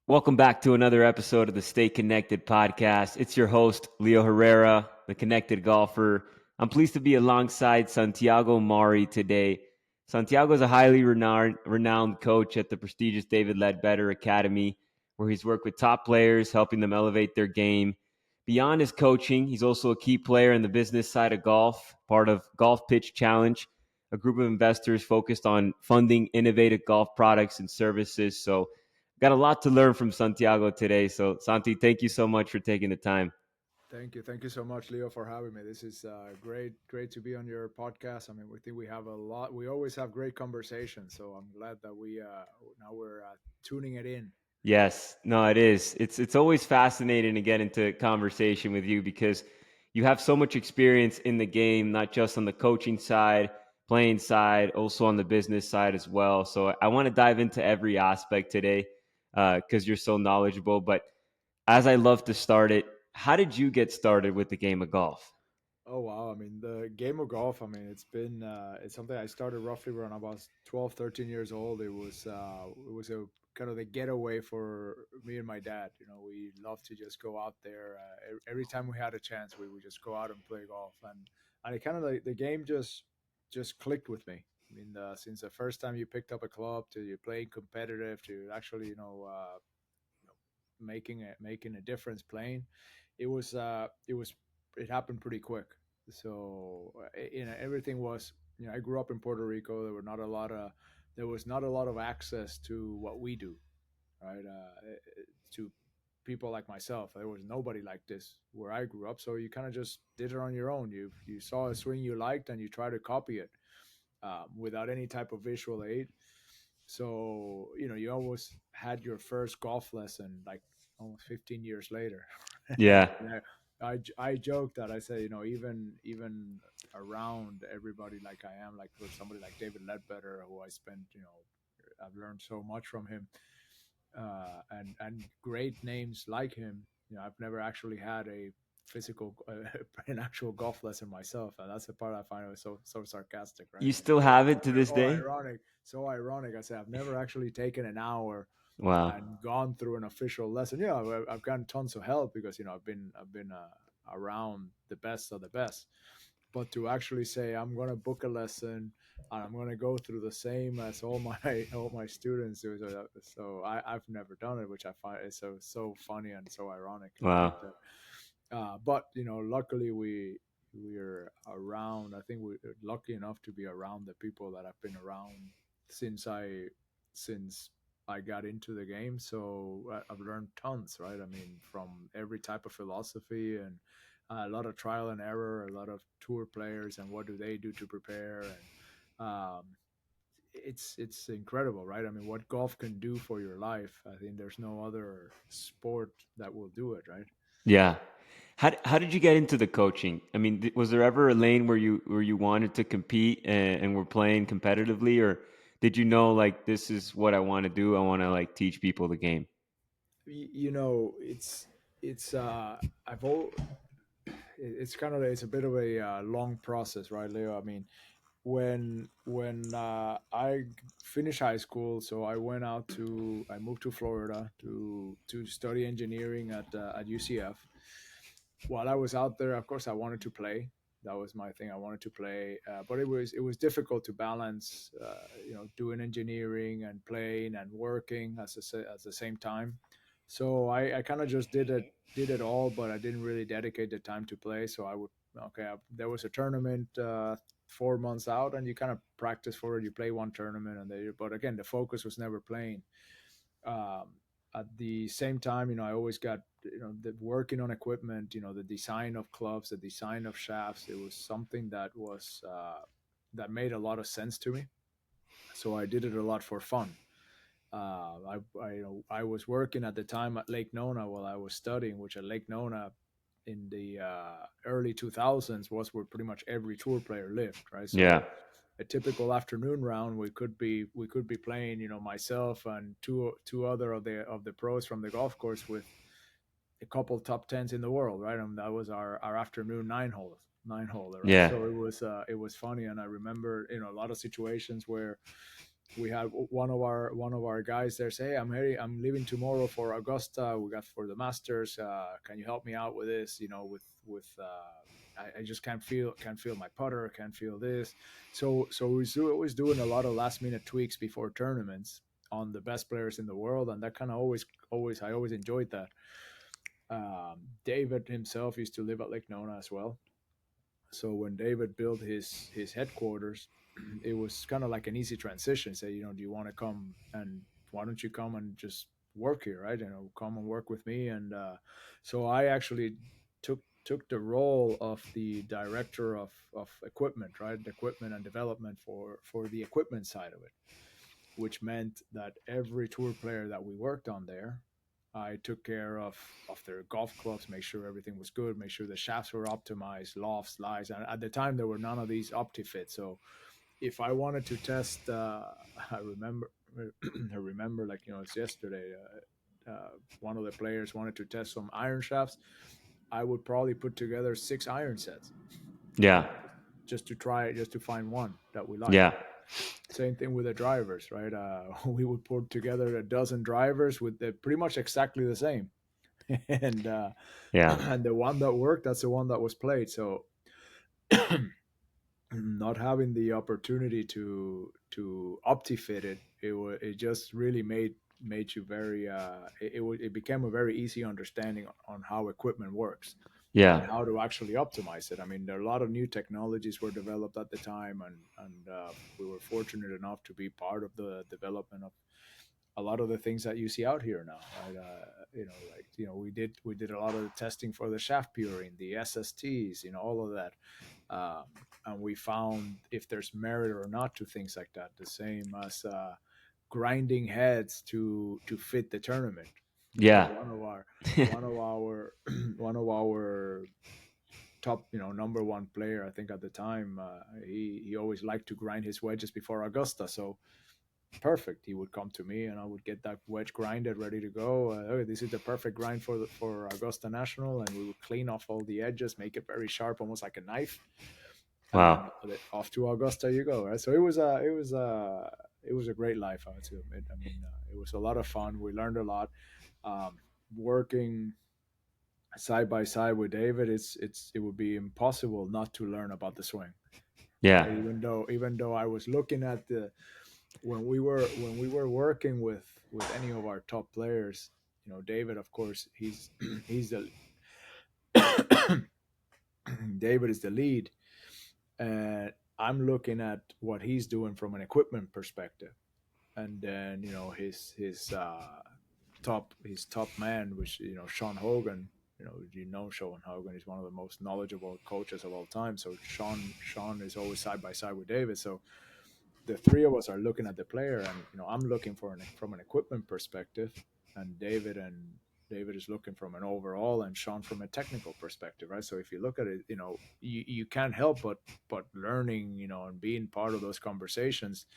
Welcome back to another episode of the Stay Connected podcast. It's your host, Leo Herrera, the Connected Golfer. I'm pleased to be alongside Santiago Mari today. Santiago is a highly renowned coach at the prestigious David Ledbetter Academy, where he's worked with top players, helping them elevate their game. Beyond his coaching, he's also a key player in the business side of golf, part of Golf Pitch Challenge, a group of investors focused on funding innovative golf products and services. So, got a lot to learn from Santiago today. So, Santi, thank you so much for taking the time. Thank you. Thank you so much, Leo, for having me. This is great to be on your podcast. I mean, we think we have a lot. We always have great conversations, so I'm glad that we now we're tuning it in. Yes, no, it is. It's always fascinating to get into conversation with you because you have so much experience in the game, not just on the coaching side, playing side, also on the business side as well. So I want to dive into every aspect today because you're so knowledgeable. But as I love to start it, how did you get started with the game of golf? Oh wow! I mean, the game of golf. I mean, it's something I started roughly when I was 12, 13 years old. It was a kind of the getaway for me and my dad. You know, we loved to just go out there. Every time we had a chance, we would just go out and play golf, and it kind of like the game just clicked with me. I mean, since the first time you picked up a club to you playing competitive to actually, making a difference playing, it was it happened pretty quick. So everything was, I grew up in Puerto Rico. There was not a lot of access to what we do, right? To people like myself, there was nobody like this where I grew up. So you kind of just did it on your own. You saw a swing you liked and you try to copy it, without any type of visual aid. So you always had your first golf lesson like almost 15 years later. Yeah. And I joke that I say, even around everybody like I am, like with somebody like David Ledbetter, who I spent, I've learned so much from him, and great names like him. I've never actually had a physical, an actual golf lesson myself, and that's the part I find was so sarcastic, right? You still have it to this Oh, day? ironic, so ironic. I say I've never actually taken an hour Wow. and gone through an official lesson. Yeah, I've gotten tons of help because I've been around the best of the best. But to actually say I'm going to book a lesson and I'm going to go through the same as all my all my students do, so I've never done it, which I find is so funny and so ironic, right? Wow. But luckily we're around. I think we're lucky enough to be around the people that I've been around since I got into the game. So I've learned tons, right? I mean, from every type of philosophy and a lot of trial and error, a lot of tour players and what do they do to prepare, and it's incredible, right? I mean, what golf can do for your life, I think there's no other sport that will do it, right? Yeah. How did you get into the coaching? I mean, was there ever a lane where you wanted to compete and were playing competitively, or did you know like this is what I want to do? I want to like teach people the game. It's I've all it's a bit of a long process, right, Leo? I mean, when I finished high school, so I moved to Florida to study engineering at UCF. While I was out there, of course, I wanted to play. That was my thing. I wanted to play, but it was difficult to balance, doing engineering and playing and working at the same time. So I kind of just did it all, but I didn't really dedicate the time to play. So I would okay. There was a tournament 4 months out, and you kind of practice for it. You play one tournament, but again, the focus was never playing. um, at the same time, I always got, the working on equipment, the design of clubs, the design of shafts. It was something that made a lot of sense to me. So I did it a lot for fun. I was working at the time at Lake Nona while I was studying, which at Lake Nona in the early 2000s was where pretty much every tour player lived, right? Yeah. So a typical afternoon round, we could be playing, myself and two other of the pros from the golf course with a couple top tens in the world, right? And that was our afternoon nine holer, right? Yeah. So it was funny, and I remember, a lot of situations where We had one of our guys there say, "Hey, I'm leaving tomorrow for Augusta. We got for the Masters. Can you help me out with this? I just can't feel my putter, can't feel this." So we're always doing a lot of last minute tweaks before tournaments on the best players in the world, and that kind of always enjoyed that. David himself used to live at Lake Nona as well, so when David built his headquarters, it was kind of like an easy transition. Say, do you want to come, and why don't you come and just work here, right? Come and work with me. And so I actually took the role of the director of equipment, right? Equipment and development for the equipment side of it, which meant that every tour player that we worked on there, I took care of their golf clubs, make sure everything was good, make sure the shafts were optimized, lofts, lies. And at the time, there were none of these OptiFit. So if I wanted to test, I remember, I remember, like, it's yesterday. One of the players wanted to test some iron shafts. I would probably put together 6 iron sets, Yeah. just to try, just to find one that we liked. Yeah. Same thing with the drivers, right? We would put together a dozen drivers with pretty much exactly the same, and Yeah. and the one that worked, that's the one that was played. So not having the opportunity to optifit it just really made you very it became a very easy understanding on how equipment works and Yeah. how to actually optimize it. I mean, there are a lot of new technologies were developed at the time, and we were fortunate enough to be part of the development of a lot of the things that you see out here now, right? We did a lot of the testing for the shaft puring, the SSTs, all of that, um, and we found if there's merit or not to things like that. The same as grinding heads to fit the tournament. Yeah. One of our one of our top, number one player, I think at the time, he always liked to grind his wedges before Augusta. So perfect, he would come to me and I would get that wedge grinded ready to go. Okay, this is the perfect grind for Augusta National, and we would clean off all the edges, make it very sharp, almost like a knife, and Wow. off to Augusta you go, right? So it was a great life, I would say. I mean, it was a lot of fun. We learned a lot, um, working side by side with David. It would be impossible not to learn about the swing, Yeah. right? Even though I was looking at the when we were working with any of our top players, David, of course, he's the David is the lead, and I'm looking at what he's doing from an equipment perspective, and then his top man, which Sean Hogan. Sean Hogan is one of the most knowledgeable coaches of all time. So Sean is always side by side with David. So the three of us are looking at the player, and I'm looking from an equipment perspective, and David is looking from an overall, and Sean from a technical perspective, right? So if you look at it, you can't help but learning, and being part of those conversations,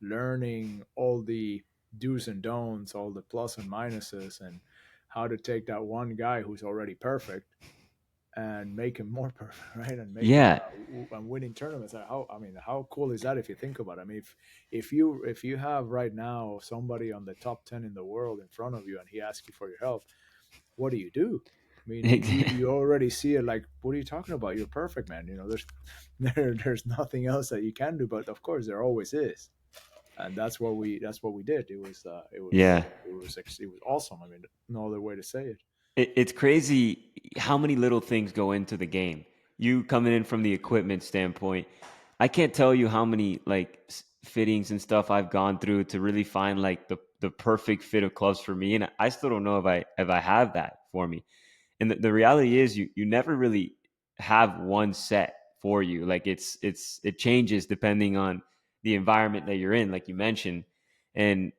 learning all the do's and don'ts, all the plus and minuses, and how to take that one guy who's already perfect and make him more perfect, right? And make him Yeah. and winning tournaments. How cool is that if you think about it? I mean, if you have right now somebody on the top 10 in the world in front of you and he asks you for your help, what do you do? I mean, you already see it. Like, what are you talking about? You're perfect, man. There's nothing else that you can do. But of course, there always is, and that's what we did. Yeah. It was awesome. I mean, no other way to say it. It's crazy how many little things go into the game. You coming in from the equipment standpoint, I can't tell you how many like fittings and stuff I've gone through to really find like the perfect fit of clubs for me, and I still don't know if I have that for me. And the reality is, you never really have one set for you. Like it changes depending on the environment that you're in, like you mentioned. And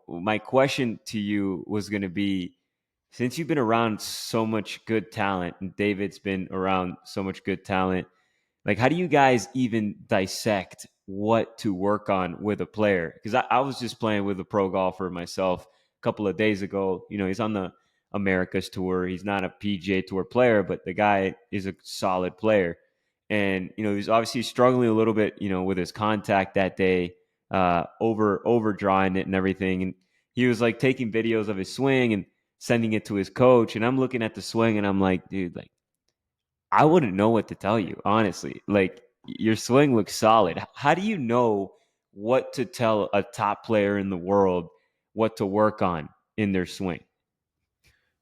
my question to you was going to be, since you've been around so much good talent and David's been around so much good talent, like how do you guys even dissect what to work on with a player? Because I was just playing with a pro golfer myself a couple of days ago. He's on the America's tour. He's not a PGA tour player, but the guy is a solid player. And he's obviously struggling a little bit with his contact that day. over drawing it and everything. And he was like taking videos of his swing and sending it to his coach. And I'm looking at the swing and I'm like, dude, like I wouldn't know what to tell you, honestly. Like your swing looks solid. How do you know what to tell a top player in the world what to work on in their swing?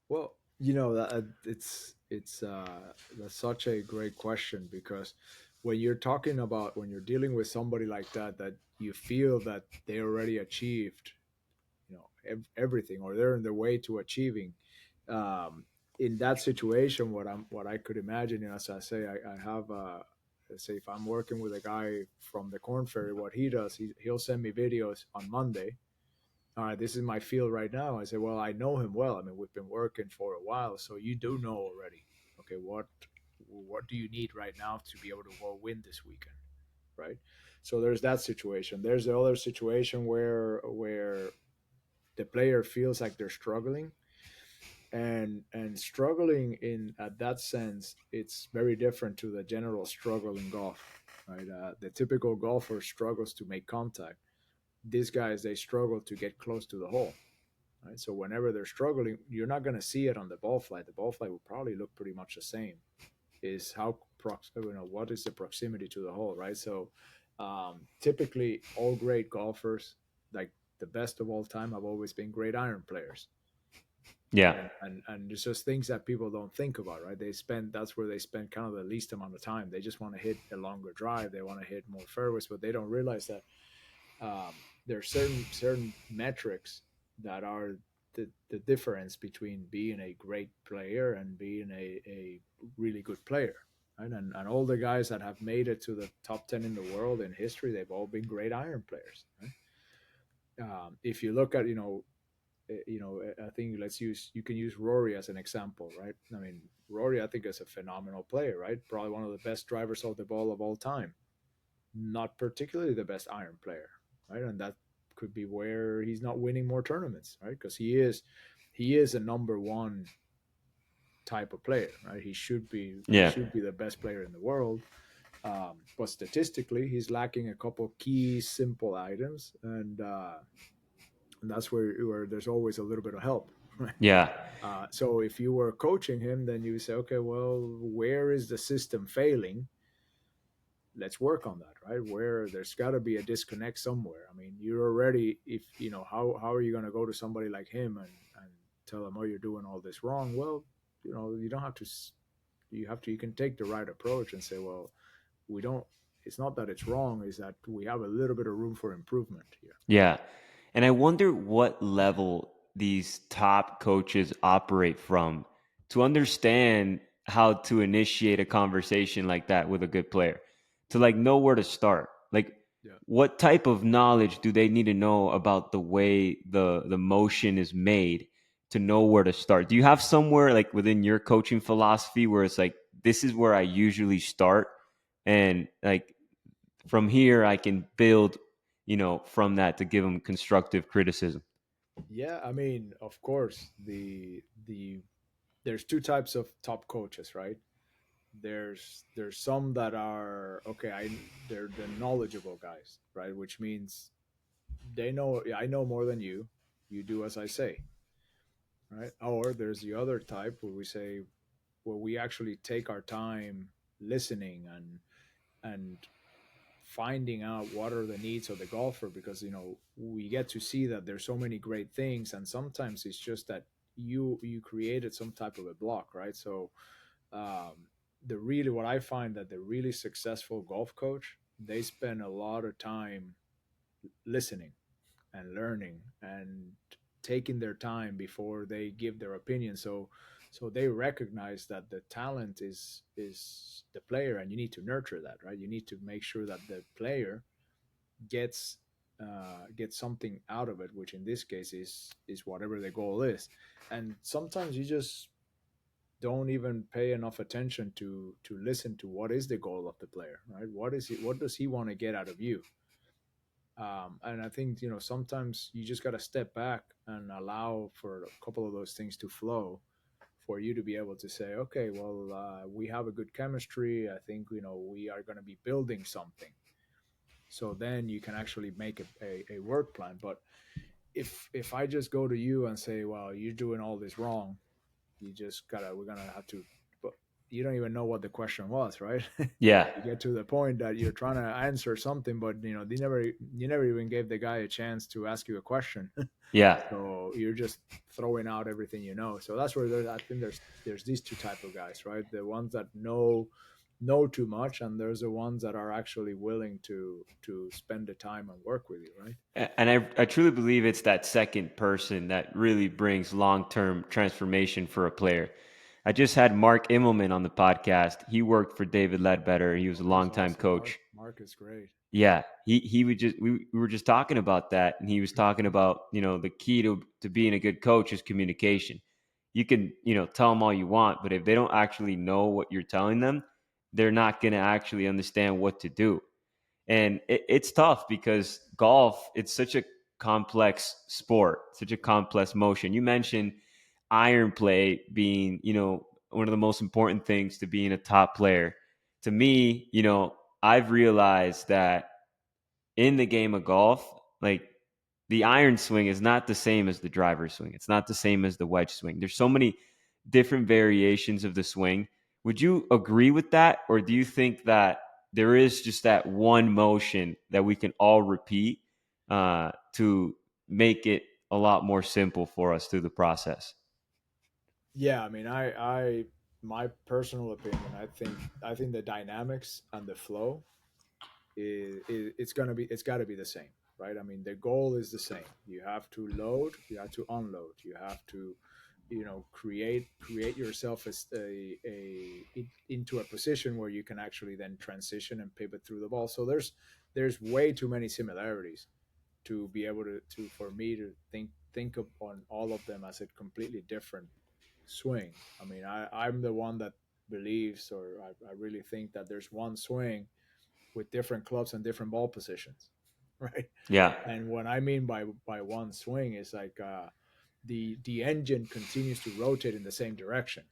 Well, that it's that's such a great question, because when you're dealing with somebody like that, that you feel that they already achieved, everything, or they're in the way to achieving, um, in that situation, what I could imagine, as I say, I have, let's say if I'm working with a guy from the Corn Ferry, what he does, he'll send me videos on Monday. All right, this is my field right now. I say, well, I know him well. I mean, we've been working for a while, so you do know already. Okay, what do you need right now to be able to go win this weekend, right? So there's that situation. There's the other situation where the player feels like they're struggling, and struggling in at that sense, it's very different to the general struggle in golf, right? The typical golfer struggles to make contact. These guys, they struggle to get close to the hole, right? So whenever they're struggling, you're not going to see it on the ball flight. The ball flight will probably look pretty much the same. Is how what is the proximity to the hole, right? So typically, all great golfers, like the best of all time, have always been great iron players, Yeah. right? And it's just things that people don't think about, right? That's where they spend kind of the least amount of time. They just want to hit a longer drive, they want to hit more fairways, but they don't realize that there are certain metrics that are the difference between being a great player and being a really good player, right? And all the guys that have made it to the top 10 in the world in history, they've all been great iron players, right? If you look at, I think you can use Rory as an example, right? I mean, Rory, I think, is a phenomenal player, right? Probably one of the best drivers of the ball of all time. Not particularly the best iron player, right? And that could be where he's not winning more tournaments, right? Because he is a number one type of player, right? He Yeah. should be the best player in the world. But statistically, he's lacking a couple key simple items, and that's where there's always a little bit of help. Yeah. So if you were coaching him, then you say, okay, well, where is the system failing? Let's work on that, right? Where there's got to be a disconnect somewhere. I mean, you're already, if how are you going to go to somebody like him and tell him, oh, you're doing all this wrong? Well, you don't have to. You can take the right approach and say, well, we don't. It's not that it's wrong; is that we have a little bit of room for improvement here. Yeah. And I wonder what level these top coaches operate from to understand how to initiate a conversation like that with a good player, to like know where to start. Like Yeah. what type of knowledge do they need to know about the way the motion is made to know where to start? Do you have somewhere like within your coaching philosophy where it's like this is where I usually start and like from here I can build, from that to give them constructive criticism. Yeah, I mean, of course, there's two types of top coaches, right? There's some that are okay. They're the knowledgeable guys, right? Which means they know, I know more than you. You do as I say, right? Or there's the other type where we say, where we actually take our time listening and finding out what are the needs of the golfer, because we get to see that there's so many great things, and sometimes it's just that you created some type of a block, right? So um, the really what I find that the really successful golf coach, they spend a lot of time listening and learning and taking their time before they give their opinion. So they recognize that the talent is the player, and you need to nurture that, right? You need to make sure that the player gets gets something out of it, which in this case is whatever the goal is. And sometimes you just don't even pay enough attention to listen to what is the goal of the player, right? What does he want to get out of you? And I think sometimes you just got to step back and allow for a couple of those things to flow, for you to be able to say, okay, well, we have a good chemistry. I think we are going to be building something. So then you can actually make a work plan. But if I just go to you and say, well, you're doing all this wrong, you just gotta we're gonna have to, but you don't even know what the question was, right? Yeah. You get to the point that you're trying to answer something, but you never even gave the guy a chance to ask you a question. Yeah. So you're just throwing out everything you know. So that's where I think there's these two type of guys, right? The ones that know too much, and there's the ones that are actually willing to spend the time and work with you, right? And I truly believe it's that second person that really brings long term transformation for a player. I just had Mark Immelman on the podcast. He worked for David Ledbetter. He was a Oh, he's longtime awesome. Mark coach. Mark is great. Yeah, he would just we were just talking about that, and he was talking about the key to being a good coach is communication. You can tell them all you want, but if they don't actually know what you're telling them, they're not going to actually understand what to do. And it's tough because golf, it's such a complex sport, such a complex motion. You mentioned iron play being one of the most important things to being a top player. To me, I've realized that in the game of golf, like the iron swing is not the same as the driver swing. It's not the same as the wedge swing. There's so many different variations of the swing. Would you agree with that? Or do you think that there is just that one motion that we can all repeat to make it a lot more simple for us through the process? Yeah, I mean, I my personal opinion, I think the dynamics and the flow is it's got to be the same, right? I mean, the goal is the same. You have to load, you have to unload, you have to, create yourself as into a position where you can actually then transition and pivot through the ball. So there's way too many similarities to be able to for me to think of on all of them as a completely different swing. I mean, I'm the one that believes, or I really think that there's one swing with different clubs and different ball positions, right? Yeah. And what I mean by one swing is like the engine continues to rotate in the same direction,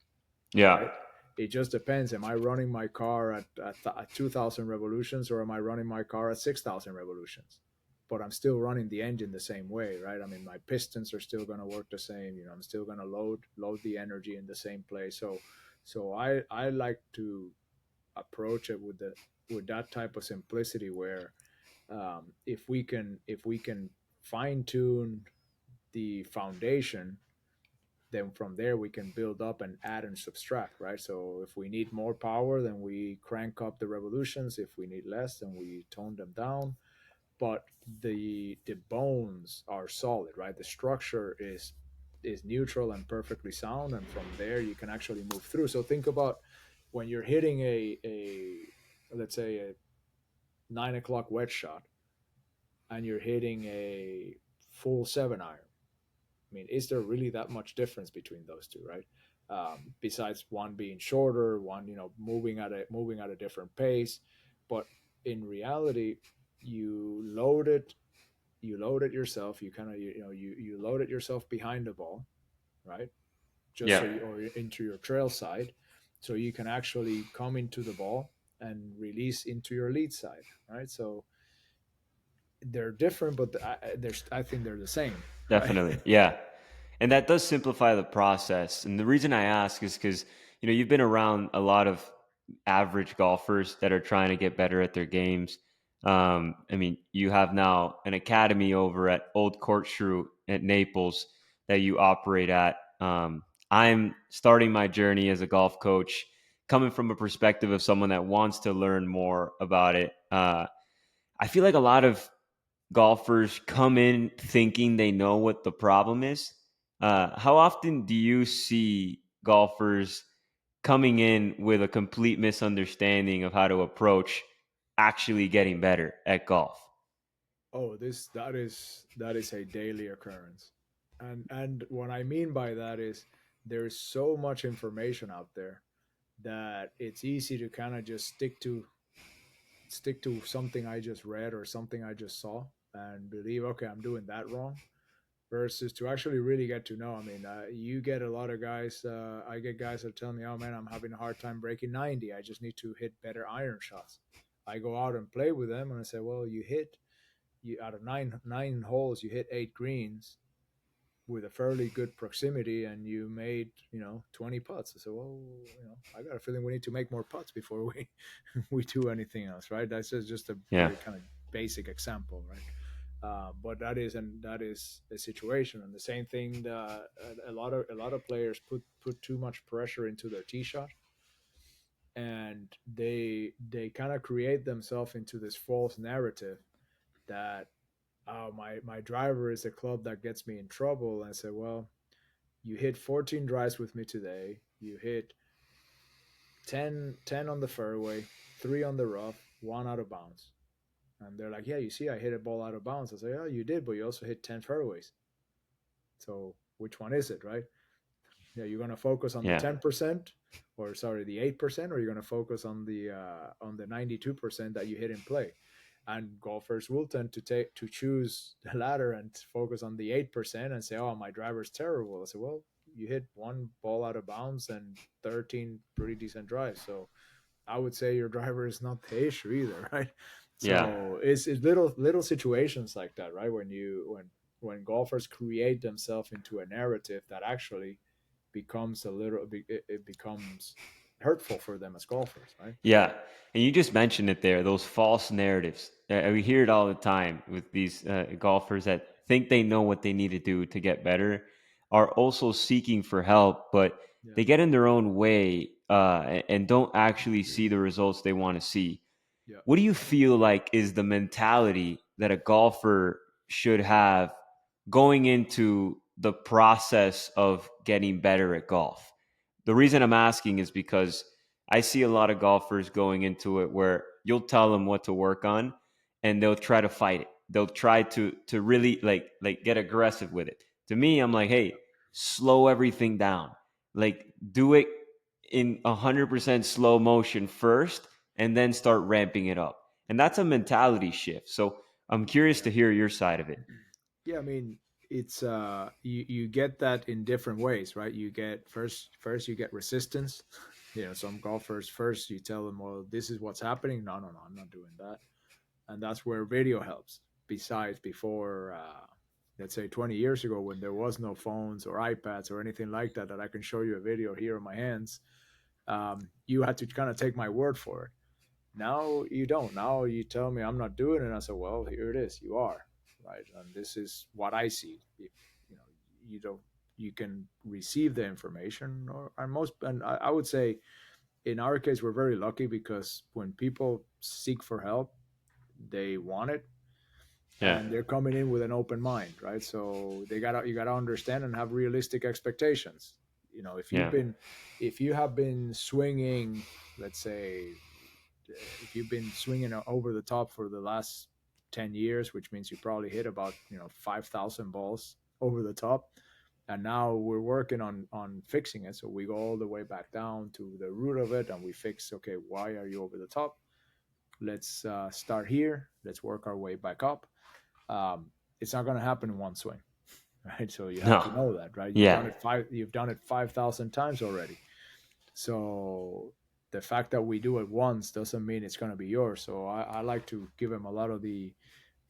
Yeah. right? It just depends. Am I running my car at 2,000 revolutions, or am I running my car at 6,000 revolutions? But I'm still running the engine the same way, right? I mean, my pistons are still going to work the same. I'm still going to load the energy in the same place. So I like to approach it with that type of simplicity where if we can fine tune the foundation, then from there we can build up and add and subtract, right? So if we need more power, then we crank up the revolutions. If we need less, then we tone them down. But the bones are solid, right? The structure is neutral and perfectly sound, and from there you can actually move through. So think about when you're hitting a let's say a 9 o'clock wedge shot, and you're hitting a full 7 iron. I mean, is there really that much difference between those two, right? Besides one being shorter, one moving at a different pace, but in reality, you load it, you load it yourself. You kind of you load it yourself behind the ball, right? Just Yeah. so you or into your trail side, so you can actually come into the ball and release into your lead side, right? So they're different, but I think they're the same, right? Definitely. Yeah. And that does simplify the process. And the reason I ask is because, you've been around a lot of average golfers that are trying to get better at their games. I mean, you have now an academy over at Old Court Shrew at Naples that you operate at. I'm starting my journey as a golf coach, coming from a perspective of someone that wants to learn more about it. I feel like a lot of golfers come in thinking they know what the problem is. How often do you see golfers coming in with a complete misunderstanding of how to approach actually getting better at golf? Oh, this that is a daily occurrence, and what I mean by that is there's so much information out there that it's easy to kind of just stick to something I just read or something I just saw and believe, okay, I'm doing that wrong, versus to actually really get to know. I mean, you get a lot of guys. I get guys that tell me, "Oh man, I'm having a hard time breaking 90. I just need to hit better iron shots." I go out and play with them, and I say, well, you out of nine holes, you hit eight greens with a fairly good proximity, and you made 20 putts. I said, well, I got a feeling we need to make more putts before we we do anything else, right? That's just a Yeah. very kind of basic example, right? But that is a situation, and the same thing. A lot of players put too much pressure into their tee shot, and they kind of create themselves into this false narrative that, oh, my driver is a club that gets me in trouble. And I say, well, you hit 14 drives with me today. You hit 10 on the fairway, three on the rough, one out of bounds. And they're like, yeah, you see, I hit a ball out of bounds. I say, oh, you did, but you also hit 10 fairways. So which one is it, right? Yeah, you're going to focus on the Yeah. 10%, or sorry, the 8%, or you're going to focus on the 92% that you hit in play. And golfers will tend to choose the latter and focus on the 8% and say, oh, my driver's terrible. I say, well, you hit one ball out of bounds and 13 pretty decent drives. So I would say your driver is not the issue either, right? Yeah. So it's little situations like that, right? When golfers create themselves into a narrative that actually becomes it becomes hurtful for them as golfers, right? Yeah. And you just mentioned it there, those false narratives. We hear it all the time with these golfers that think they know what they need to do to get better, are also seeking for help, but Yeah. they get in their own way and don't actually see the results they want to see. Yeah. What do you feel like is the mentality that a golfer should have going into the process of getting better at golf? The reason I'm asking is because I see a lot of golfers going into it where you'll tell them what to work on and they'll try to fight it. They'll try to really like get aggressive with it. To me, I'm like, hey, slow everything down. Like do it in 100% slow motion first and then start ramping it up. And that's a mentality shift. So I'm curious Yeah. to hear your side of it. Yeah, I mean, it's you get that in different ways, right? You get first you get resistance. Some golfers first you tell them, well, this is what's happening. No, no, no, I'm not doing that. And that's where video helps. Besides, before, let's say 20 years ago, when there was no phones or iPads or anything like that, that I can show you a video here in my hands, you had to kind of take my word for it. Now you don't. Now you tell me I'm not doing it. I say, well, here it is. You are, right, and this is what I see. If you know, you don't. You can receive the information, and I would say, in our case, we're very lucky because when people seek for help, they want it, Yeah. and they're coming in with an open mind, right? So you gotta understand and have realistic expectations. If Yeah. if you have been swinging, let's say, if you've been swinging over the top for the last 10 years, which means you probably hit about 5,000 balls over the top, and now we're working on fixing it. So we go all the way back down to the root of it, and we fix, okay, why are you over the top? Let's start here. Let's work our way back up. It's not going to happen in one swing, right? So you have No. to know that, right? Yeah. You've done it 5,000 times already. So the fact that we do it once doesn't mean it's going to be yours. So I like to give him a lot of the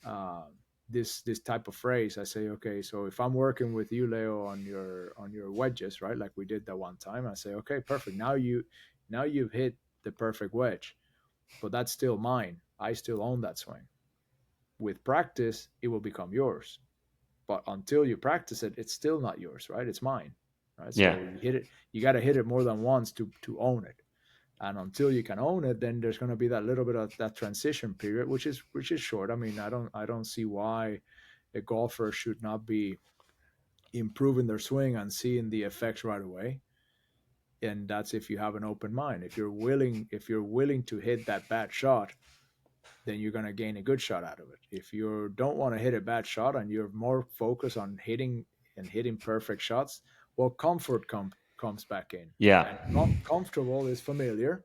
uh, this type of phrase. I say, okay, so if I'm working with you, Leo, on your wedges, right, like we did that one time, I say, okay, perfect. Now you've hit the perfect wedge, but that's still mine. I still own that swing. With practice, it will become yours. But until you practice it, it's still not yours, right? It's mine, right? Yeah. So you got to hit it more than once to own it. And until you can own it, then there's going to be that little bit of that transition period, which is short. I mean, I don't see why a golfer should not be improving their swing and seeing the effects right away. And that's if you have an open mind. If you're willing to hit that bad shot, then you're going to gain a good shot out of it. If you don't want to hit a bad shot and you're more focused on hitting perfect shots, well, comes back in. Yeah. And comfortable is familiar,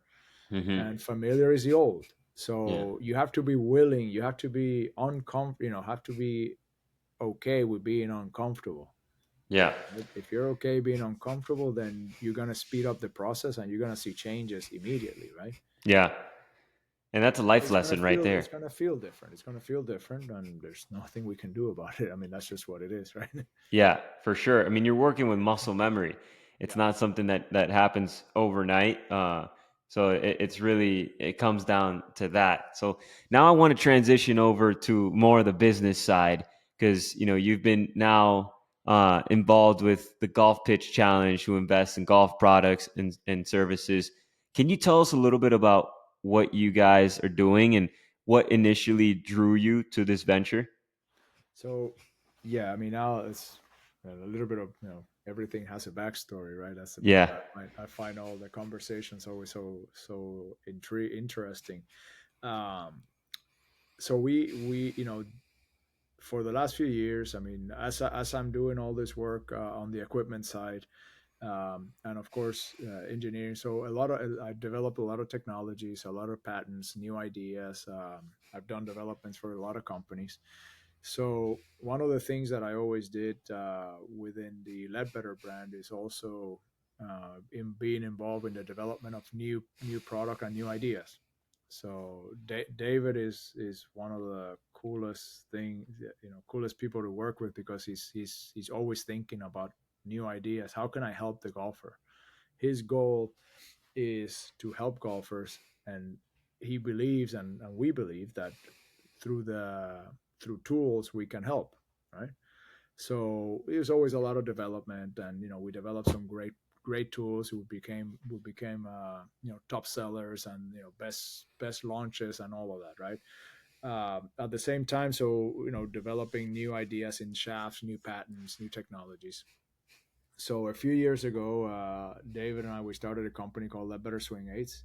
Hmm. and familiar is the old. Yeah. So you have to be willing. You have to be have to be okay with being uncomfortable. Yeah. Right? If you're okay being uncomfortable, then you're gonna speed up the process and you're gonna see changes immediately, right? Yeah. And that's a life it's gonna lesson right feel there. different. It's gonna feel different, and there's nothing we can do about it. I mean, that's just what it is, right? Yeah, for sure. I mean, you're working with muscle memory. It's Yeah. not something that happens overnight. So it's really, it comes down to that. So now I want to transition over to more of the business side, because you've been now involved with the Golf Pitch Challenge, who invests in golf products and services. Can you tell us a little bit about what you guys are doing and what initially drew you to this venture? So, yeah, I mean, now it's a little bit of everything has a backstory, right? That's Yeah, I find all the conversations always so interesting. Um, so we for the last few years, I mean, as I'm doing all this work on the equipment side, and of course engineering. So I've developed a lot of technologies, a lot of patents, new ideas. I've done developments for a lot of companies. So one of the things that I always did within the Ledbetter brand is also in being involved in the development of new product and new ideas. So David is one of the coolest thing, coolest people to work with, because he's always thinking about new ideas. How can I help the golfer? His goal is to help golfers, and he believes, and we believe that through the through tools we can help, right? So there's always a lot of development, and we developed some great tools who became top sellers, and best launches and all of that, right? At the same time, so developing new ideas in shafts, new patents, new technologies. So a few years ago, David and I, we started a company called Let Better Swing Aids,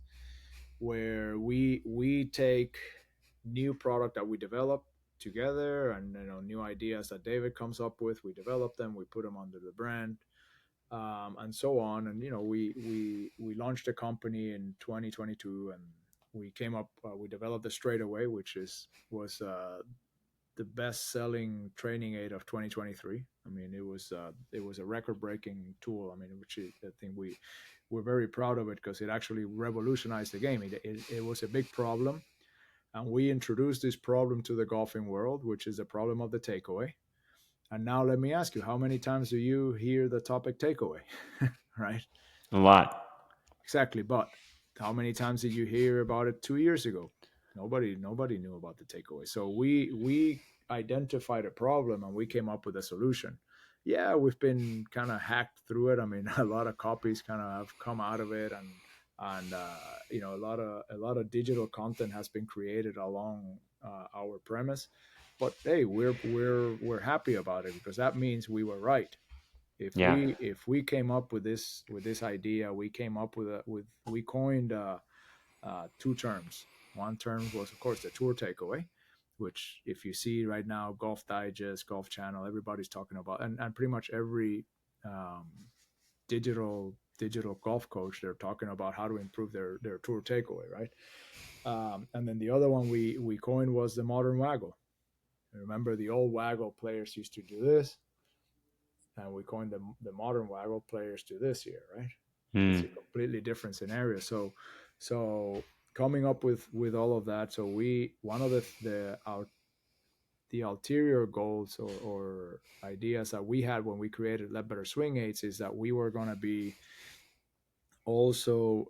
where we take new product that we develop together, and new ideas that David comes up with. We develop them, we put them under the brand, and so on. And we launched a company in 2022, and we developed the Straightaway, which is was the best selling training aid of 2023. I mean, it was a record breaking tool. I mean, I think we're very proud of it, because it actually revolutionized the game. It was a big problem, and we introduced this problem to the golfing world, which is the problem of the takeaway. And now let me ask you, how many times do you hear the topic takeaway? Right? a lot. Exactly. But how many times did you hear about it 2 years ago? Nobody knew about the takeaway. So we identified a problem, and we came up with a solution. Yeah, we've been kind of hacked through it. I mean, a lot of copies kind of have come out of it, and a lot of digital content has been created along our premise. But hey, we're happy about it, because that means we were right. Yeah. If we came up with this idea, we came up with we coined two terms. One term was, of course, the tour takeaway, which if you see right now, Golf Digest, Golf Channel, everybody's talking about, and pretty much every um, digital golf coach, they're talking about how to improve their tour takeaway, right? And then the other one we coined was the modern waggle. Remember, the old waggle players used to do this, and we coined the modern waggle players to this year, right? It's a Hmm. completely different scenario. So coming up with all of that, so we one of the ulterior goals, or ideas that we had when we created Let Better Swing Aids, is that we were going to be also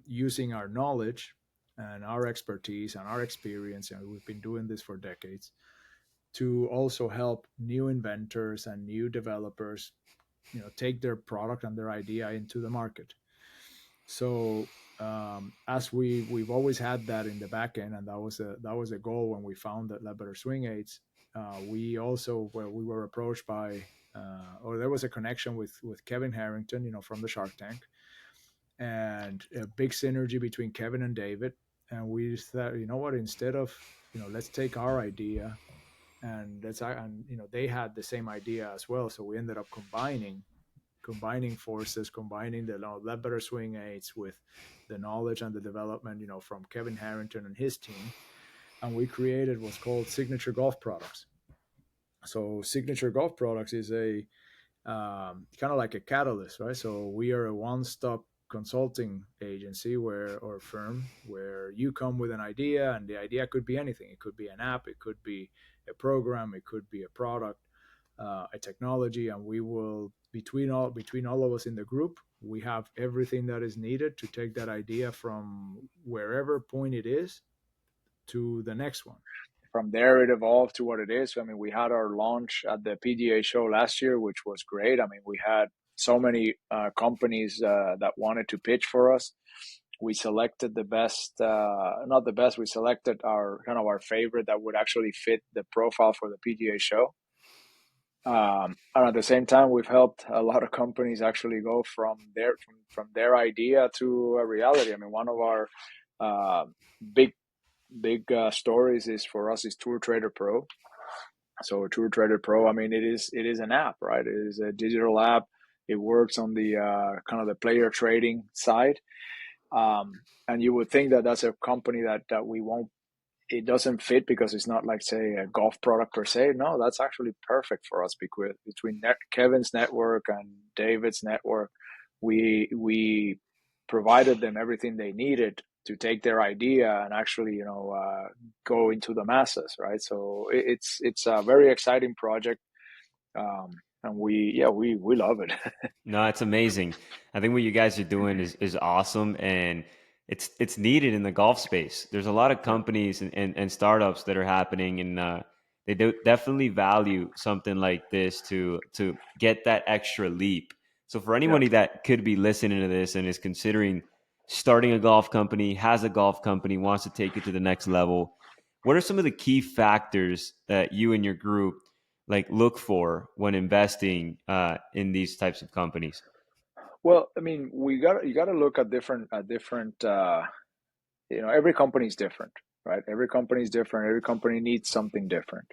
using our knowledge and our expertise and our experience, and we've been doing this for decades, to also help new inventors and new developers take their product and their idea into the market. So as we've always had that in the back end, and that was a goal when we founded Let Better Swing Aids. We also, well, we were approached by or there was a connection with Kevin Harrington, from the Shark Tank, and a big synergy between Kevin and David. And we thought, you know what, instead of let's take our idea, and they had the same idea as well. So we ended up combining forces, combining the Let Better Swing Aids with the knowledge and the development, from Kevin Harrington and his team, and we created what's called Signature Golf Products. So Signature Golf Products is a kind of like a catalyst, right? So we are a one-stop consulting agency where or firm where you come with an idea, and the idea could be anything. It could be an app, it could be a program, it could be a product, a technology, and we will between all of us in the group, we have everything that is needed to take that idea from wherever point it is to the next one. From there, it evolved to what it is. I mean, we had our launch at the PGA show last year, which was great. I mean, we had so many companies that wanted to pitch for us. We selected the best, not the best. We selected our kind of our favorite that would actually fit the profile for the PGA show. And at the same time, we've helped a lot of companies actually go from their idea to a reality. I mean, one of our big stories is for us is Tour Trader Pro. So Tour Trader Pro, I mean, it is an app, right? It is a digital app. It works on the kind of the player trading side. And you would think that that's a company that we won't, it doesn't fit because it's not like, say, a golf product per se. No, that's actually perfect for us because between Kevin's network and David's network, we provided them everything they needed to take their idea and actually, go into the masses, right? So it's a very exciting project, and we love it. No, it's amazing. I think what you guys are doing is awesome, and it's needed in the golf space. There's a lot of Yeah, companies and startups that are happening, and they do definitely value something like this to get that extra leap. So for yeah. anybody that could be listening to this and is considering starting a golf company, has a golf company, wants to take it to the next level, what are some of the key factors that you and your group like look for when investing in these types of companies? Well, I mean, you got to look at different. Every company is different, right? Every company is different. Every company needs something different.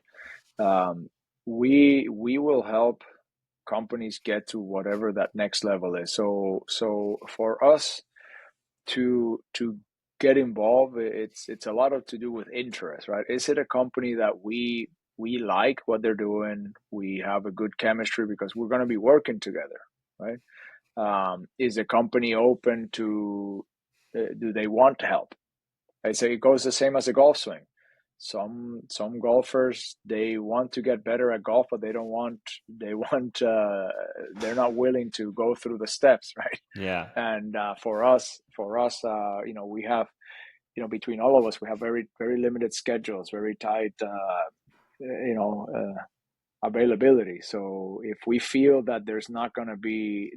Um, we will help companies get to whatever that next level is. So for us to get involved, it's a lot of to do with interest, right? Is it a company that we like what they're doing? We have a good chemistry because we're going to be working together, right? Is the company open to? Do they want to help? I say it goes the same as a golf swing. Some golfers, they want to get better at golf, but they're not willing to go through the steps, right? Yeah. And for us, we have, between all of us, we have very very limited schedules, very tight, you know, availability. So if we feel that we're not going to be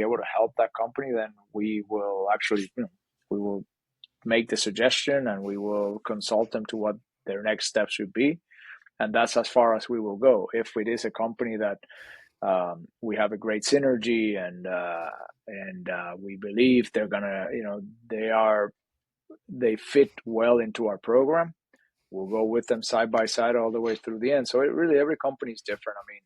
able to help that company, then we will actually, we will make the suggestion and we will consult them to what their next steps should be. And that's as far as we will go. If it is a company that we have a great synergy and we believe they're gonna, they fit well into our program, we'll go with them side by side all the way through the end. So every company is different. I mean,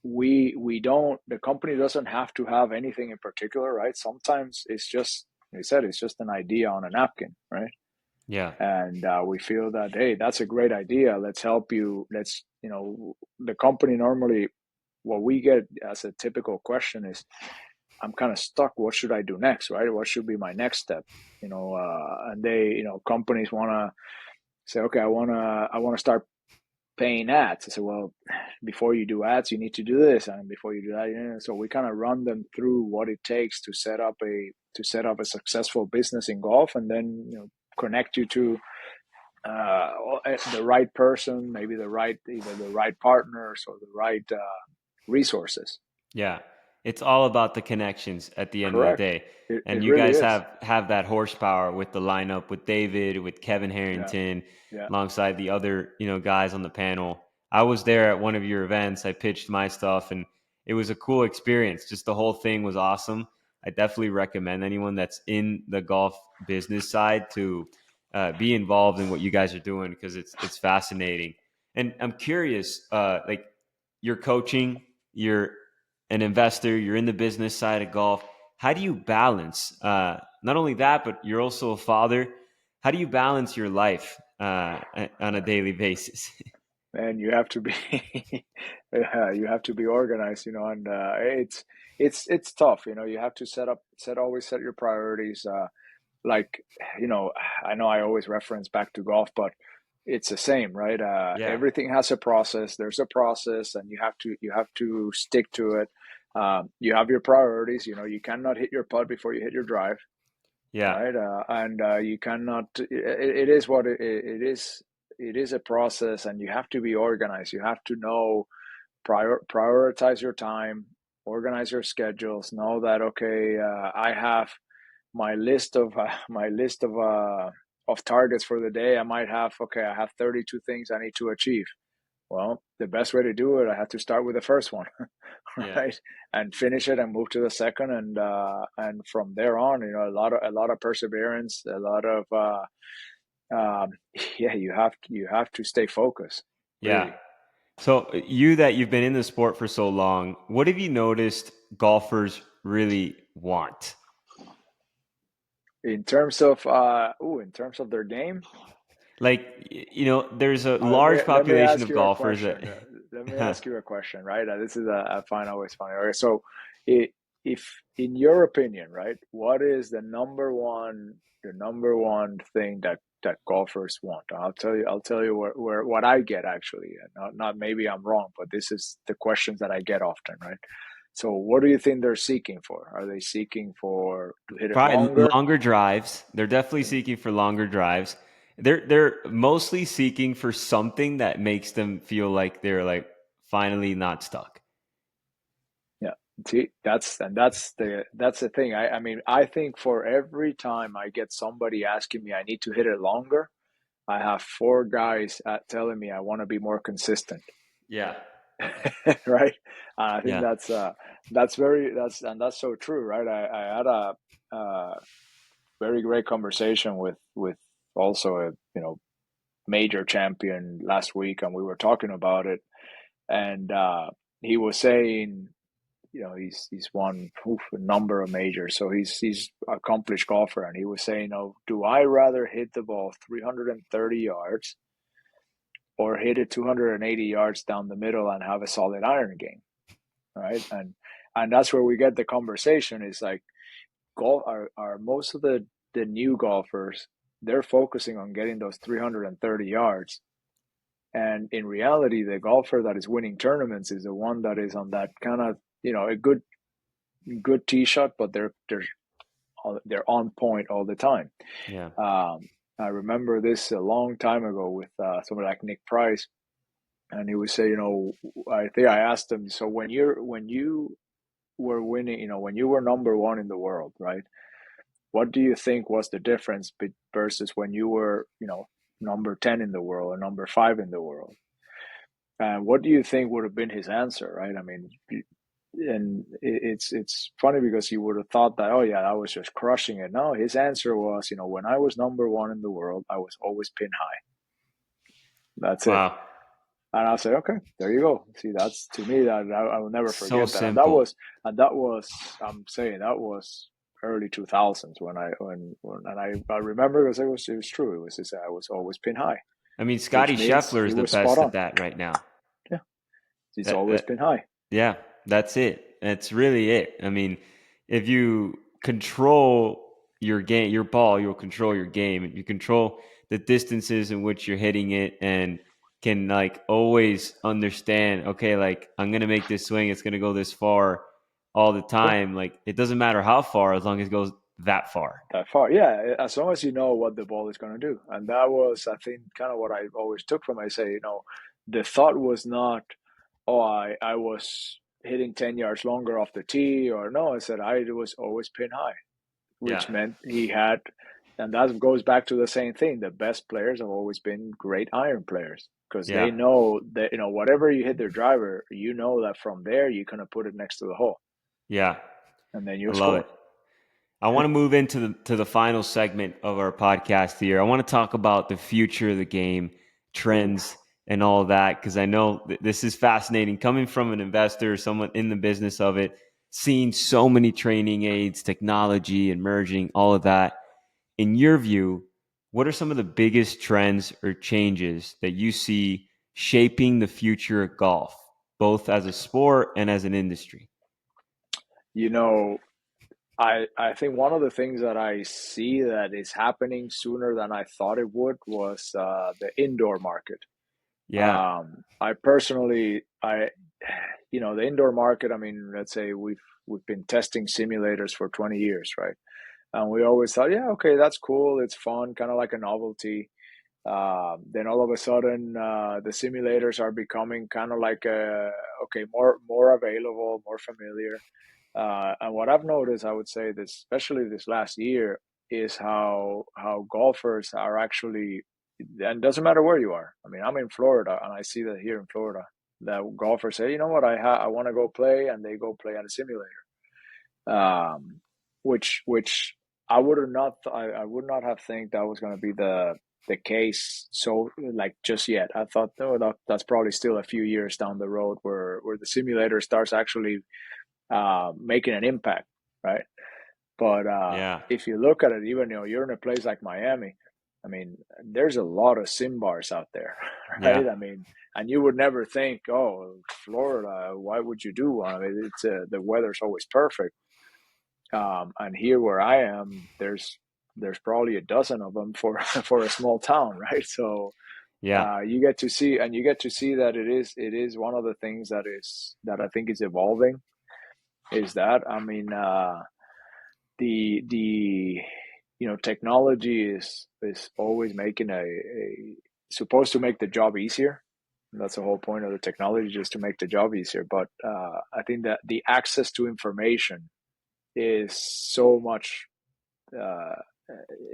we don't, the company doesn't have to have anything in particular, right? Sometimes it's just, you said, it's just an idea on a napkin, right? Yeah. And we feel that, hey, that's a great idea. Let's help you. The company normally, what we get as a typical question is, I'm kind of stuck. What should I do next, right? What should be my next step? And companies want to say, okay, I want to start paying ads. I said, well, before you do ads, you need to do this, and before you do that, so we kind of run them through what it takes to set up a successful business in golf, and then connect you to the right person, maybe either the right partners or the right resources. Yeah. It's all about the connections at the end of the Correct. day. And It you really guys is. have that horsepower with the lineup with David, with Kevin Yeah. Harrington, Yeah. alongside the other, guys on the panel. I was there at one of your events. I pitched my stuff and it was a cool experience. Just the whole thing was awesome. I definitely recommend anyone that's in the golf business side to be involved in what you guys are doing because it's fascinating. And I'm curious, like you're coaching, you're an investor, you're in the business side of golf. How do you balance not only that, but you're also a father? How do you balance your life on a daily basis? And you have to be Yeah, you have to be organized, and it's tough. You have to always set your priorities. Like, I know I always reference back to golf, but it's the same, right? Yeah. Everything has a process. There's a process, and you have to stick to it. You have your priorities. You cannot hit your putt before you hit your drive, Yeah. right? And you cannot. It is what it is. It is a process, and you have to be organized. You have to know prioritize your time, organize your schedules. Know that, okay, I have my list of targets for the day. I might have, okay, I have 32 things I need to achieve. Well, the best way to do it, I have to start with the first one, Yeah. right, and finish it and move to the second, and from there on, a lot of perseverance, a lot of yeah, you have to stay focused, Yeah. really. So you've been in the sport for so long, what have you noticed golfers really want? In terms of their game. Like, there's a Let me large let me population ask of you a golfers that question. Let me ask you a question, right? This is I find always funny. Okay, so I if in your opinion, right, what is the number one thing that golfers want? I'll tell you what I get, actually. Not maybe I'm wrong, but this is the questions that I get often, right? So what do you think they're seeking for? Are they seeking for to hit it probably longer? longer drives. They're definitely seeking for longer drives. They're mostly seeking for something that makes them feel like they're like finally not stuck. Yeah. See, that's the thing. I mean, I think for every time I get somebody asking me I need to hit it longer, I have four guys telling me I want to be more consistent. Yeah. Right? I think Yeah. that's so true, right? I had a very great conversation with also a major champion last week, and we were talking about it, and he was saying, he's won a number of majors, so he's accomplished golfer, and he was saying, "Oh, do I rather hit the ball 330 yards or hit it 280 yards down the middle and have a solid iron game?" Right, and that's where we get the conversation. Is like, golf are most of the new golfers, they're focusing on getting those 330 yards. And in reality, the golfer that is winning tournaments is the one that is on that kind of, a good tee shot, but they're on point all the time. Yeah. I remember this a long time ago with somebody like Nick Price, and he would say, I think I asked him, so when you were winning, when you were number one in the world, right? What do you think was the difference versus when you were, number 10 in the world or number 5 in the world? And what do you think would have been his answer, right? I mean, and it's funny because you would have thought that, oh yeah, I was just crushing it. No, his answer was, when I was number one in the world, I was always pin high. That's it. Wow. And I said, okay, there you go. See, that's, to me, that I will never So forget that. And that simple. was and that was I'm saying that was early 2000s and I remember, because it was true. It was just, I was always pin high, I mean, which Scotty means Scheffler he is the was spot best at on. that right now. Yeah, he's That, always that, pin high. yeah, that's it. That's really it. I mean, if you control your game, your ball, you'll control your game. If you control the distances in which you're hitting it and can like always understand, okay, like I'm going to make this swing, it's going to go this far all the Yeah. time. Like it doesn't matter how far as long as it goes that far. That far. Yeah, as long as you know what the ball is going to do. And that was, I think, kind of what I always took from it. I say, the thought was not, oh, I was hitting 10 yards longer off the tee, or no, I said I was always pin high, Yeah. which meant he had, and that goes back to the same thing. The best players have always been great iron players, because they Yeah. know that, whatever you hit their driver, that from there, you're going to put it next to the hole, Yeah. and then I you love it. score. I want to move into the final segment of our podcast here. I want to talk about the future of the game, Ooh. trends, and all that, because I know this is fascinating. Coming from an investor, someone in the business of it, seeing so many training aids, technology, emerging, all of that. In your view, what are some of the biggest trends or changes that you see shaping the future of golf? both as a sport and as an industry? You know, I think one of the things that I see that is happening sooner than I thought it would was the indoor market. Yeah. I personally, the indoor market. I mean, let's say we've been testing simulators for 20 years, right? And we always thought, yeah, okay, that's cool, it's fun, kind of like a novelty. Then all of a sudden, the simulators are becoming kind of like okay, more available, more familiar. And what I've noticed, I would say, this especially this last year, is how golfers are actually, and it doesn't matter where you are. I mean, I'm in Florida, and I see that here in Florida, that golfers say, you know what, I want to go play, and they go play on a simulator, which I would not have think that was going to be the case. So like just yet, I thought, oh, that's probably still a few years down the road where the simulator starts actually making an impact, right? But Yeah. if you look at it, even you're in a place like Miami, I mean, there's a lot of sim bars out there, Yeah. right? I mean, and you would never think, oh, Florida, why would you do one? I mean, it's the weather's always perfect. And here where I am, there's probably a dozen of them for for a small town, right? So Yeah. you get to see that it is one of the things that I think is evolving. Is that, I mean, the technology is always making a supposed to make the job easier. That's the whole point of the technology, just to make the job easier. But I think that the access to information is so much uh,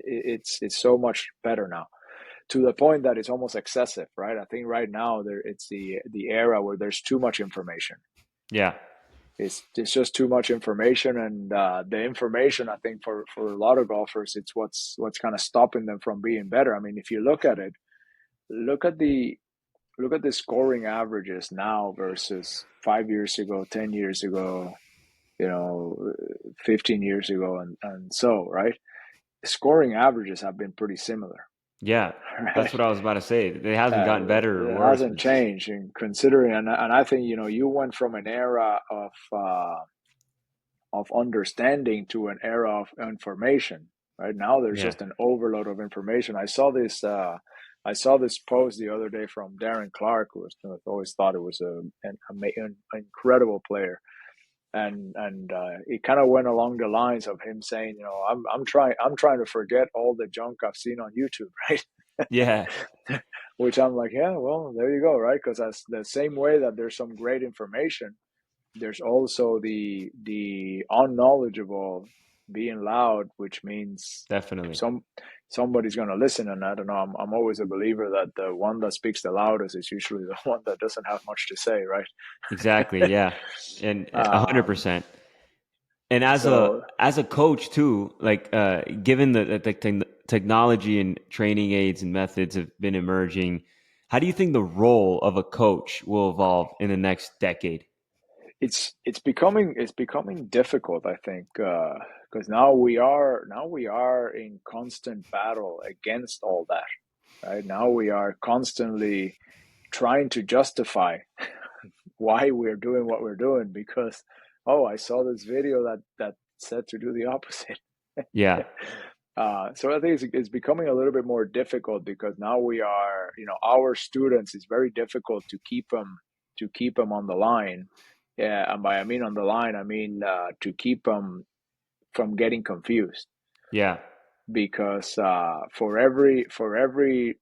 it's so much better now, to the point that it's almost excessive, right? I think right now it's the era where there's too much information. Yeah. It's just too much information, and the information, I think, for a lot of golfers, it's what's kind of stopping them from being better. I mean, if you look at it, look at the look at the scoring averages now versus 5 years ago, 10 years ago, 15 years ago, and so, right, scoring averages have been pretty similar. Yeah. That's Right. what I was about to say. It hasn't gotten better or It worse. hasn't changed, and considering, and I think you went from an era of understanding to an era of information. Right now, there's Yeah. just an overload of information. I saw this post the other day from Darren Clark, who was, always thought it was an incredible player, and it kind of went along the lines of him saying, I'm trying to forget all the junk I've seen on YouTube, right? Yeah. Which I'm like, yeah, well, there you go, right? Because that's the same way that there's some great information, there's also the unknowledgeable being loud, which means Definitely. somebody's going to listen. And I don't know, I'm always a believer that the one that speaks the loudest is usually the one that doesn't have much to say, right? Exactly. Yeah. And 100%. And So as a coach too, like given the technology and training aids and methods have been emerging, how do you think the role of a coach will evolve in the next decade? it's becoming difficult, I think, because now we are in constant battle against all that, right? Now we are constantly trying to justify why we're doing what we're doing, because, oh, I saw this video that said to do the opposite. Yeah. So I think it's becoming a little bit more difficult, because now we are, our students, it's very difficult to keep them on the line. Yeah, and by I mean on the line, I mean to keep them from getting confused, Yeah. because for every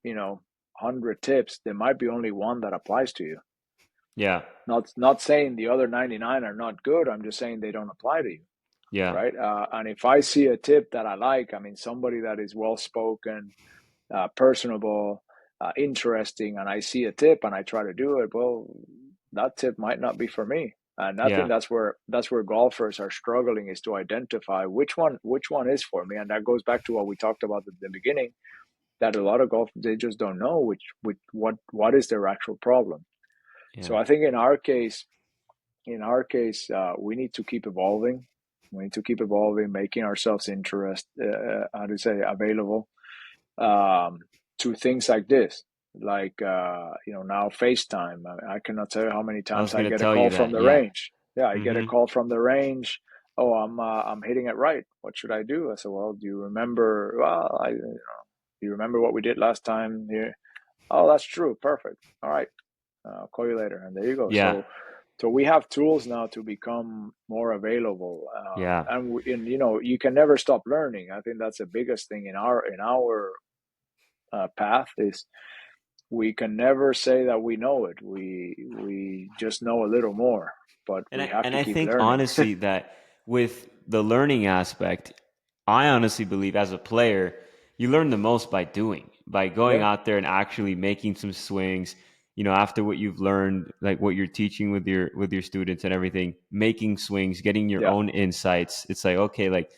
100 tips, there might be only one that applies to you. Yeah. Not saying the other 99 are not good. I'm just saying they don't apply to you, Yeah. right? And if I see a tip that I like, I mean, somebody that is well spoken, personable, interesting, and I see a tip and I try to do it, well, that tip might not be for me. And I think Yeah. that's where golfers are struggling, is to identify which one is for me. And that goes back to what we talked about at the beginning, that a lot of golf, they just don't know what is their actual problem. Yeah. So I think in our case, we need to keep evolving. We need to keep evolving, making ourselves how to say, available, to things like this. like now FaceTime. I cannot tell you how many I was times I gonna get a tell call you from that. the Yeah. range. Yeah, I get a Mm-hmm. call from the range. Oh, I'm hitting it right. What should I do? I said, well, do you remember? Well, do you remember what we did last time here? Oh, that's true. Perfect. All right. I'll call you later. And there you go. Yeah. So we have tools now to become more available, Yeah. and you can never stop learning. I think that's the biggest thing in our path is we can never say that we know it. We just know a little more, but And we have and to I keep think learning. honestly that with the learning aspect, I honestly believe as a player, you learn the most by doing, by going Yeah, out there and actually making some swings. After what you've learned, like what you're teaching with your students and everything, making swings, getting your yeah, own insights. It's like, okay, like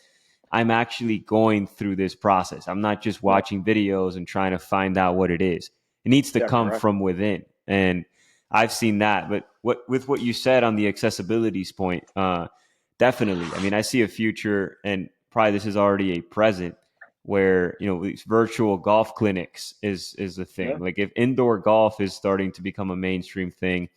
I'm actually going through this process. I'm not just yeah, watching videos and trying to find out what it is. It needs to yeah. come Correct. from within. And I've seen that. But with what you said on the accessibilities point, definitely. I mean, I see a future, and probably this is already a present, where these virtual golf clinics is the Yeah, thing. Like if indoor golf is starting to become a mainstream thing,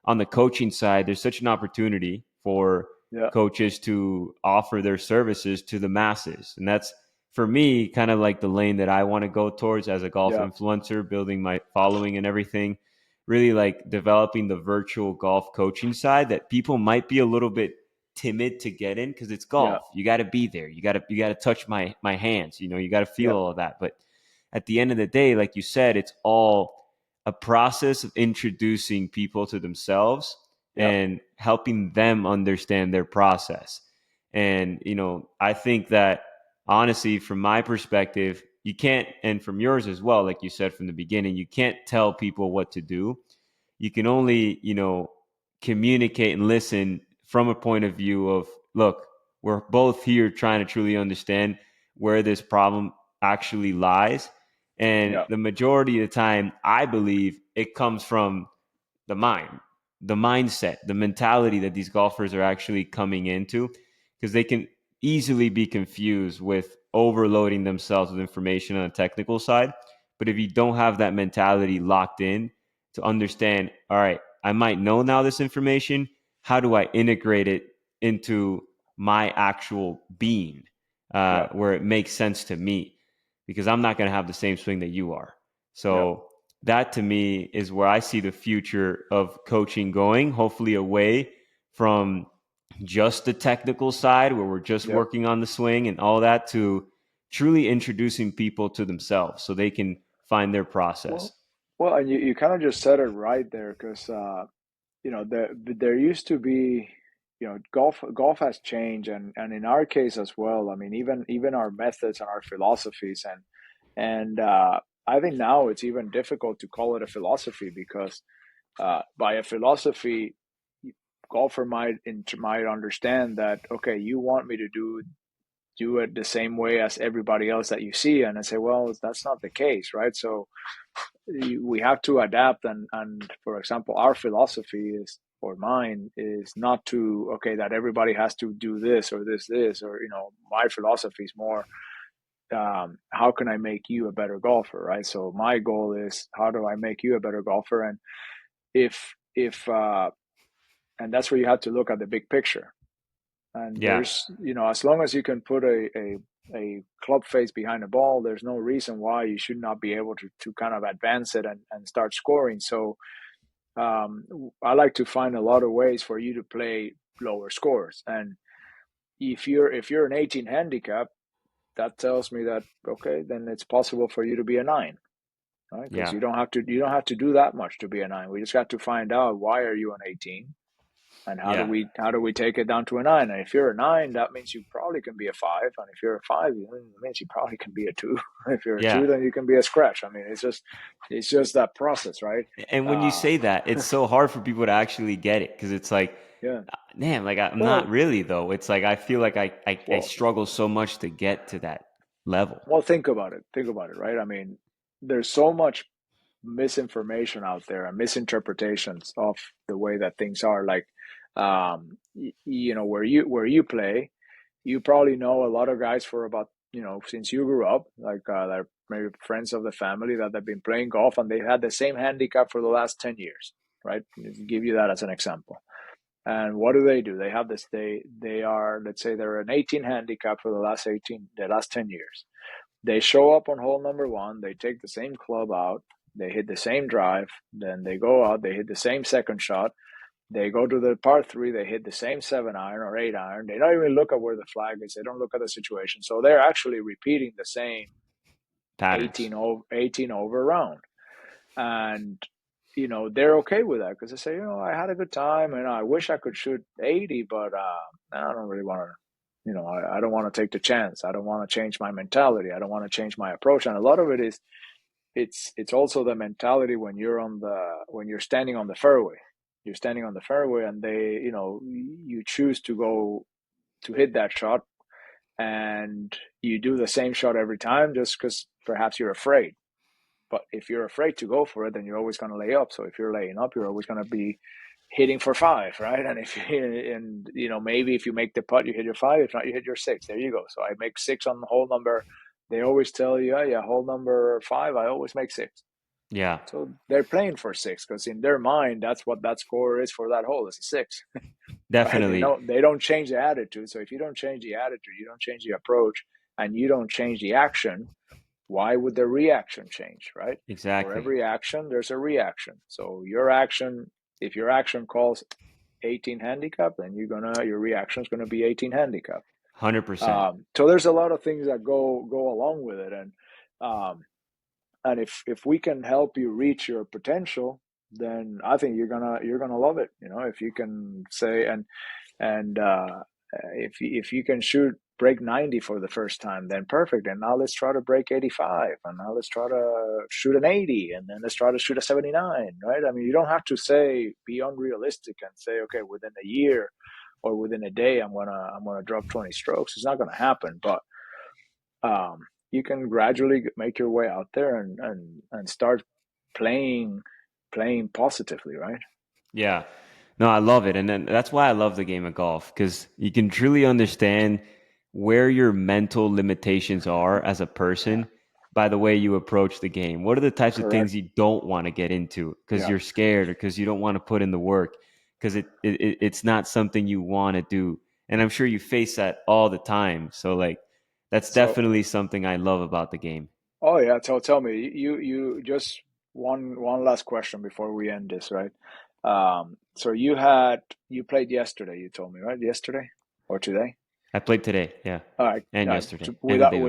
on the coaching side, there's such an opportunity for yeah, coaches to offer their services to the masses. And that's, for me, kind of like the lane that I want to go towards as a golf yeah, influencer, building my following and everything. Really like developing the virtual golf coaching side that people might be a little bit timid to get in because it's yeah, golf. You got to be there. You got to touch my hands. You got to feel yeah, all of that. But at the end of the day, like you said, it's all a process of introducing people to themselves yeah. and helping them understand their process. And, I think that honestly, from my perspective, you can't, and from yours as well, like you said from the beginning, you can't tell people what to do. You can only, communicate and listen from a point of view of, look, we're both here trying to truly understand where this problem actually lies. And Yeah. the majority of the time, I believe it comes from the mind, the mindset, the mentality that these golfers are actually coming into, because they can easily be confused with overloading themselves with information on the technical side. But if you don't have that mentality locked in to understand, all right, I might know now this information, how do I integrate it into my actual being, Yeah. where it makes sense to me? Because I'm not going to have the same swing that you are. Yeah. So that to me is where I see the future of coaching going, hopefully away from just the technical side where we're just Yeah. working on the swing and all that to truly introducing people to themselves so they can find their process. Well, and you kind of just said it right there because there used to be, golf has changed, and in our case as well. I mean, even our methods and our philosophies, and I think now it's even difficult to call it a philosophy because by a philosophy, golfer might understand that, okay, you want me to do it the same way as everybody else that you see, and I say, well, that's not the case, right? So we have to adapt, and for example, our philosophy is, or mine is, not to, okay, that everybody has to do this or this, or my philosophy is more, how can I make you a better golfer, right? So my goal is, how do I make you a better golfer? And if and that's where you have to look at the big picture. And Yeah, there's, as long as you can put a club face behind the ball, there's no reason why you should not be able to kind of advance it and start scoring. So I like to find a lot of ways for you to play lower scores. And if you're an 18 handicap, that tells me that, okay, then it's possible for you to be a 9, right? Because yeah, you don't have to do that much to be a 9. We just got to find out, why are you an 18, and how do yeah, we take it down to a 9? And if you're a 9, that means you probably can be a 5, and if you're a 5, it means you probably can be a 2. If you're a yeah. 2, then you can be a scratch. I mean, it's just that process, right? And when you uh say that, it's so hard for people to actually get it because it's like, yeah. damn, like I'm not Well, really though. It's like I feel like I well, struggle so much to get to that level. think about it. Think about it, right? I mean, there's so much misinformation out there and misinterpretations of the way that things are. Like, where you play, you probably know a lot of guys for about, since you grew up, like, maybe friends of the family that have been playing golf and they've had the same handicap for the last 10 years, right? I'll give you that as an example. And what do? They have this, they are, let's say they're an 18 handicap for the last 10 years. They show up on hole number 1, they take the same club out, they hit the same drive, then they go out, they hit the same second shot, they go to the par 3, they hit the same 7-iron or 8-iron. They don't even look at where the flag is. They don't look at the situation. So they're actually repeating the same Patterns. 18 over round. And, they're okay with that because they say, I had a good time and I wish I could shoot 80, but I don't really want to, I don't want to take the chance. I don't want to change my mentality. I don't want to change my approach. And a lot of it is, it's also the mentality when you're standing on the fairway. You're standing on the fairway and you choose to hit that shot and you do the same shot every time just because perhaps you're afraid. But if you're afraid to go for it, then you're always going to lay up. So if you're laying up, you're always going to be hitting for 5, right? And maybe if you make the putt, you hit your 5. If not, you hit your 6. There you go. So I make 6 on the hole number. They always tell you, hole number 5, I always make 6. Yeah. So they're playing for 6 because in their mind, that's what that score is for that hole. It's a 6. Definitely. Right? They don't change the attitude. So if you don't change the attitude, you don't change the approach, and you don't change the action, why would the reaction change, right? Exactly. For every action, there's a reaction. So if your action calls 18 handicap, then your reaction is gonna be 18 handicap. 100%. So there's a lot of things that go along with it, and if we can help you reach your potential, then I think you're gonna love it. If you can say and if you can break 90 for the first time, then perfect. And now let's try to break 85, and now let's try to shoot an 80, and then let's try to shoot a 79, right? I mean, you don't have to be unrealistic and say, okay, within a year or within a day, I'm gonna drop 20 strokes. It's not gonna happen, but you can gradually make your way out there and start playing positively, right? Yeah. No, I love it. And then that's why I love the game of golf, because you can truly understand where your mental limitations are as a person by the way you approach the game. What are the types of things you don't want to get into because you're scared or because you don't want to put in the work because it's not something you want to do. And I'm sure you face that all the time. So that's definitely something I love about the game. Oh yeah. So tell me, you just one last question before we end this, right? So you played yesterday, you told me, right? Yesterday or today? I played today, yeah. All right. And yesterday. And the Without day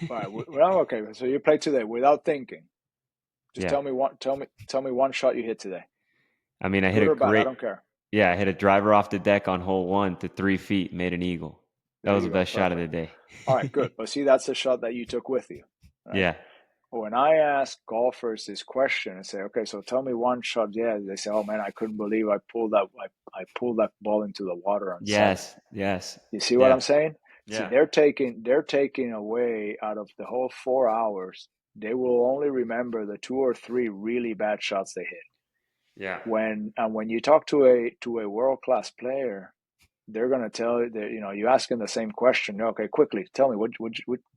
before. all right. Well, okay. So you played today without thinking. Just tell me one shot you hit today. I mean, I hit Good a or bad, I great. don't care. Yeah, I hit a driver off the deck on hole 1 to 3 feet, made an eagle. That was the best shot of the day. All right, good. But see, that's the shot that you took with you. Right? Yeah. When I ask golfers this question and say, okay, so tell me one shot, they say, oh man, I couldn't believe I pulled that ball into the water on 7. Yes. You see what I'm saying? Yeah. See, they're taking away out of the whole 4 hours. They will only remember the 2 or 3 really bad shots they hit. Yeah. When you talk to a world-class player, they're going to tell you that, you ask them the same question. Okay, quickly, tell me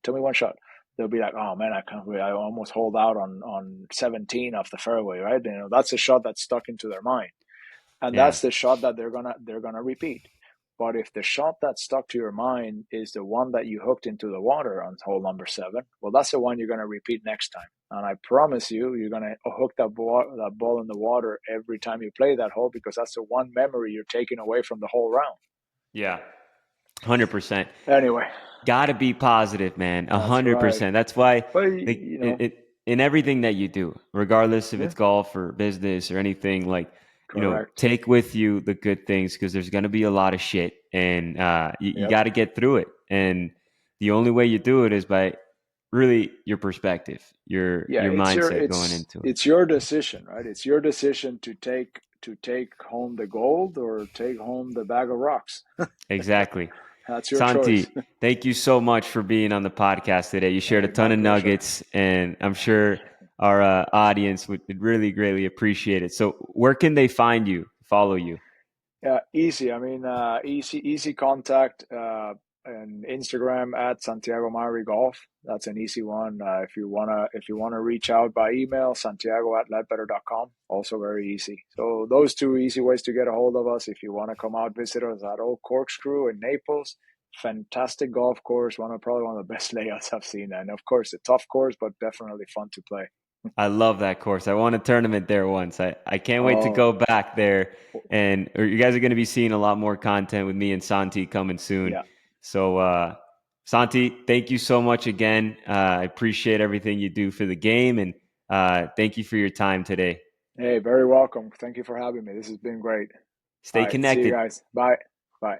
tell me one shot. They'll be like, oh man, I almost hold out on 17 off the fairway, right? That's a shot that's stuck into their mind, and that's the shot that they're gonna repeat. But if the shot that stuck to your mind is the one that you hooked into the water on hole number 7, well, that's the one you're gonna repeat next time. And I promise you're gonna hook that ball in the water every time you play that hole, because that's the one memory you're taking away from the whole round. Yeah. 100%. Anyway, gotta be positive, man. 100%. That's why in everything that you do, regardless if it's golf or business or anything, take with you the good things, because there's gonna be a lot of shit, and you got to get through it. And the only way you do it is by really your perspective, your mindset going into it. It's your decision, right? It's your decision to take home the gold or take home the bag of rocks. Exactly. That's your Santi, choice. thank you so much for being on the podcast today. You shared a ton of nuggets, and I'm sure our audience would really greatly appreciate it. So where can they find you, follow you? Easy. I mean, easy contact. and Instagram at Santiago Mari Golf. That's an easy one. If you wanna reach out by email, Santiago at ledbetter.com. Also very easy. So those two easy ways to get a hold of us. If you want to come out visit us at Old Corkscrew in Naples, fantastic golf course. Probably one of the best layouts I've seen, and of course a tough course, but definitely fun to play. I love that course. I won a tournament there once. I can't wait to Oh, go back there. And you guys are going to be seeing a lot more content with me and Santi coming soon. yeah. So, Santi, thank you so much again. I appreciate everything you do for the game. And thank you for your time today. Hey, very welcome. Thank you for having me. This has been great. All Stay right. See you connected. guys. Bye. Bye.